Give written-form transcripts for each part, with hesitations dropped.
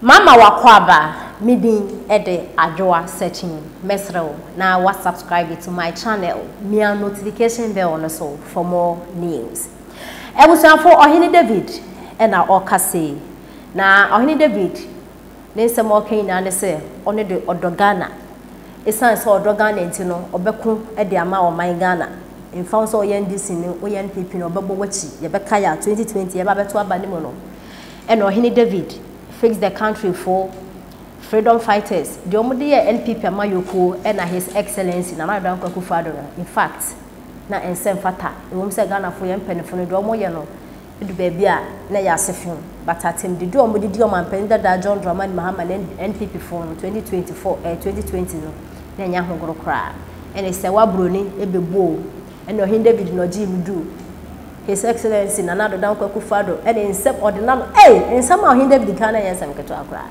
Mama wakwaba midi ede adwoa searching mesrew na wa subscribe to my channel mia notification bell on so for more news. Ebusuafo Ohene David na okase na Ohene David nense mo kan na ne se one de odogana esan se odogana ntino obeku ede ama o man Ghana mfa so oyendisi ni oyenpp no obebo wachi ye beka ya 2020 ye ba beto aba ni mo no and Ohene David fix the country for freedom fighters. The omudi NPP amayoko and His Excellency Nana Dankwa Akufo-Addo. In fact, na ensem fata. Ewom se Ghana for yem penifo no do omo ye no. Edu baby a na ya sefun. But atem di omudi di omampen da John Dramani Mahama NPP for 2024 2020 no. Na nya hogoro kra. And se wa broni ebebo. And Ohene David no jim do. His Excellency Nana Dankwa Akufo-Addo and in some ordinary in some Ohene David kana yensem keto akra.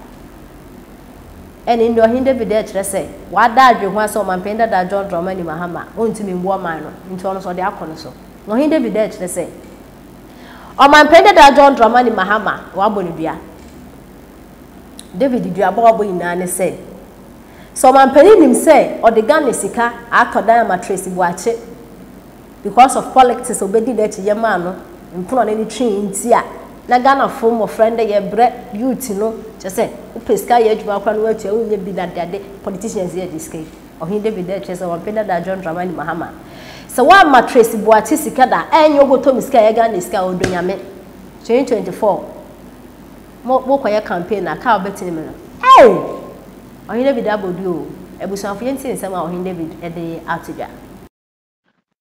And in Ohene David there say what that you want so mampenda da John Dramani Mahama ontimi mbo man no nti ono so de akono so Ohene David there say o mampenda da John Dramani Mahama wa bonidua David dua bo ina ne say so mampeni nim say o de Ghana sika akodan ma Tracy buache because of politics obedi that yema no mpono na ni twi ntia na Ghana form of friend ye bre youth no che say upeska ye adwuma kwa no watu unye bi na dade politicians ye disky Ohene David there che say wampenda da John Dramani Mahama so wa ma Tracy buache sika da enyo goto miska ye Ghana sika odonyame 2024 mo kwa ye campaign na ka obetini me no Ohene David abodu ebusanfo ye nti nsema Ohene David e de atija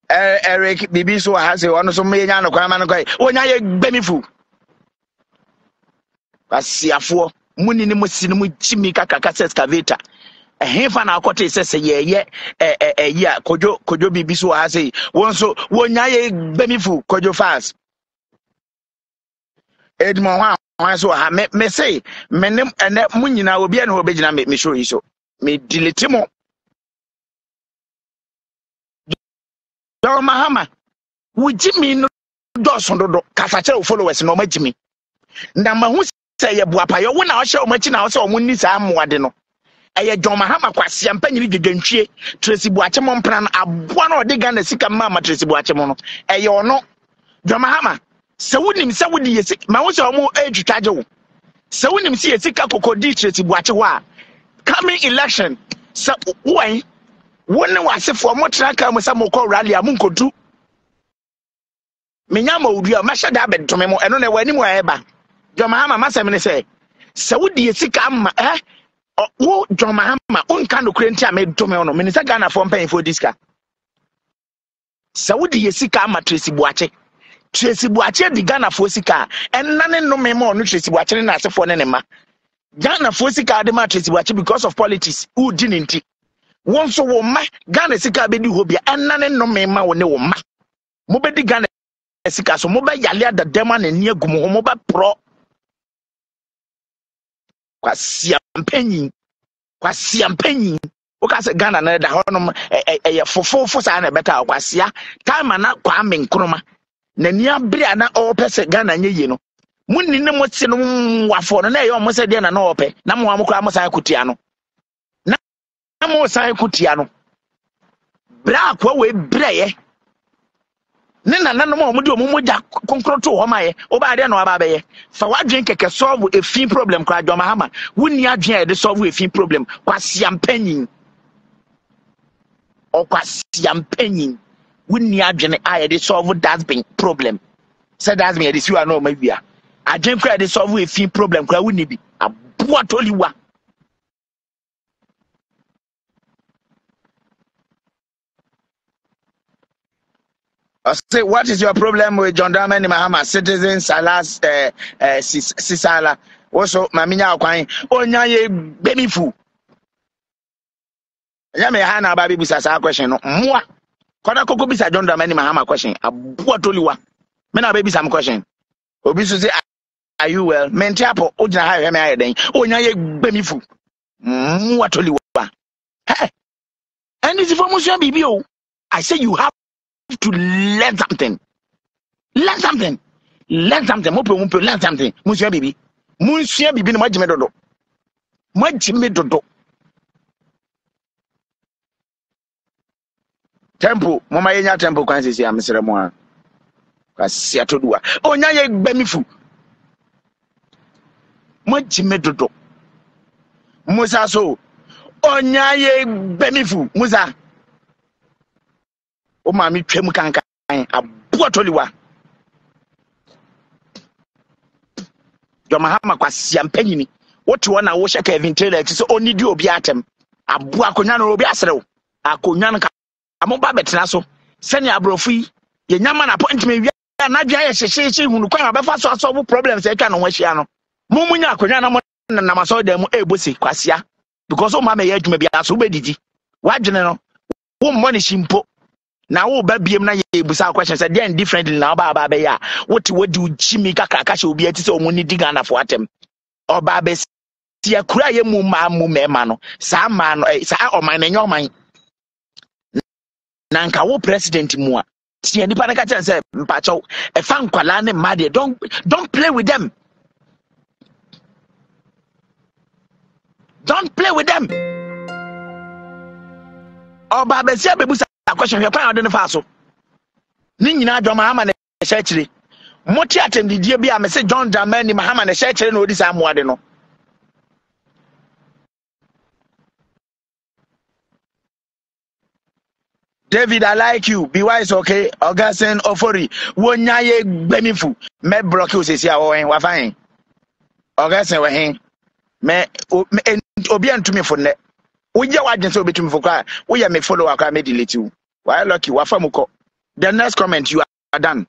Eric bibi so ha se ono so me nya no kwa ma no kwa onya ye gbemifu asiafo muni ni musi ni mujimi kaka excavator ehfa na akote sese ye ya kojo bibi so ha se won so wonya ye gbemifu kojo fast edmo ha so ha me say menem ene munyina obi ene obegina me show yi so me delete mo John Mahama wujimi no doso dodo kasa kire followers no magimi nda mahu say ye boapa ye wona o hye o machi na o say o munni sa amoade no eye John Mahama kwase ampanyiri dwedwantwie Tracy buache mo mpra no aboa na ode Ghana sika mama Tracy buache mo no eye ono John Mahama se wonim se wodi yesi ma wo se o mo edwutaje wo se wonim se yesika kokodi Tracy buache ho a coming election se won wone wasefo mo traka mo sa mo ko rally amunkodu menya ma odua ma hye da bedome mo eno na wani mo eba John Mahama masem ne se wodi yesika amma wo John Mahama unka no krenti amedome ono menisa Ghana for mpan for diska se wodi yesika amma Tracy buache di Ghana for sika enane no memo no Tracy buache na asefo ne ma Ghana for sika de ma Tracy buache because of politics who didn't won so wo ma Ghana sika be di hobia enane no mema wo ne wo ma mo be di Ghana sika so mo be yale da dema na ni agum ho mo be pro kwasi ampanyin o ka se Ghana na da hono ye fofofo sa na beta kwasia time na kwa menkroma na ni abere na o pese Ghana nye no munni ne mo se no wafo no na ye o mo se de na o pe na mo amkura mo sa kutia no na mo sa kutia no bra kwa we breye ne na no mo de mo ja konkroto ho maye o ba de na o ba be ye fa wadwen keke solve a fin problem kwa John Mahama wonni adwen e de solve a fin problem kwasi ampanyin o kwasi ampanyin wonni adwen e de solve that been problem said that's me e de siwa no ma bia adwen kwa de solve a fin problem kwa wonni bi aboa toliwa I say, what is your problem with John Dramani Mahama? Citizens, alas, Sisala. Also, Maminya Kwai, Onya ye baby fu. Yame Hana Baby Bisa question. Moi, Kona Koko Bisa John Dramani Mahama question. A Buatoliwa. Mena baby some question. Obisu say, are you well? Mentiapo, Ojina High then. Onya ye baby fu. Muatoliwa. Hey, and this information BBO. I say you have to learn something. Learn something. Learn something. Learn something. Monsieur Bibi no majime dodo. Mwajime dodo. Tempo, mama yenya tempo kwansi si amsere mo a. Kwasi atodua. Onya ye gbemifu. Mwajime dodo. Musa so. Onya ye gbemifu. Musa. O mami twem kankan abu atoliwa. Jomahama kwasi ampanyini. What one na wo shake Kevin Taylor ti so oni di obi atem. Abu akonya no obi asrew. Akonya no amoba betena so. Sene abrofu yi ye nyama na appointment wi na dwa ye hyehye hunu kwan abefa so solve problems e twa no hwahia no. Mumunya akonya na mo na maso dem ebosi kwasia because o ma me ye adwuma bia so bedidi. Wadwene no wo money shimpo. Na wo ba biem na ye ebusa question say dey differently na ba be ya. What wodi uchimi kakaka she obi ati say omuni diga na fo atem. Oba be tia kura ye mu ma mu mema no sa ma no sa oman na nyoman na nka wo president mu a tia nipa na ka chen say mpacho e fa nkwala ne ma de don't play with them. Don't play with them. Oba be sia be busa question hwe kwan ode ne fa so ni nyina adwoma ama na hye kire moti atendidie bi a me say John Dramani Mahama na hye kire na odi sa amoade no. David, I like you. Be wise, okay? Augustine Ofori. Wonya ye gbemifu. Me block you sisi a wohen. Wafahin. Augustine wahen. Me obi antumi for ne. Uja wajen so betumi for kwa. Uya me follow akwa me delete you. Why lucky? Wafamuko. The next comment you are done.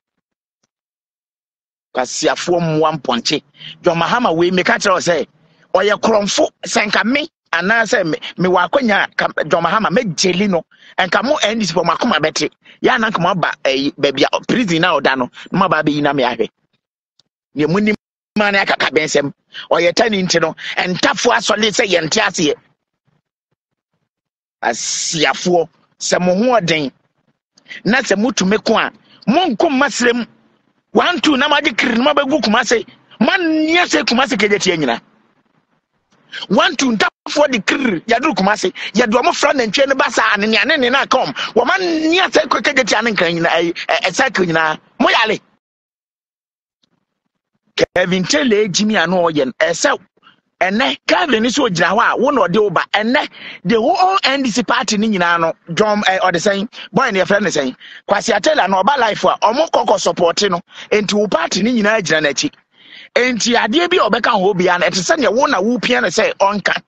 Kasi afuo one ponche. John Mahama we me catch us say. Oye kromfo senka me. Ana say me wakonya John Mahama me jeli no enka mo endis for makoma betre ya na nkoma ba baby prison na oda no ma ba be yina me ahwe ne muni man akaka bensem oye tani nti no entafo asole say yente ase asiafo se mo ho oden na se mutume ko a monkom masrem 1 2 na maji kiri ma bagu kuma se man niese kuma se kejeti nyina 1 2 for the kir yadu kumase yadu am fra na ntwe ne basa ane ne na kom wo man nia sai ko kageti ane kan nyina cycle nyina mo yale Kevin Taylor ejimi anu oyen ese ene Kevin so gira ho a wo na ode oba ene the whole NDC party ni nyina no John or the same boy na friend say Kwasi Taylor na oba life a omo kokko support no enti wo party ni nyina gira na chi enti ade bi obeka ho bia na etese ne wo na wo pia na say onka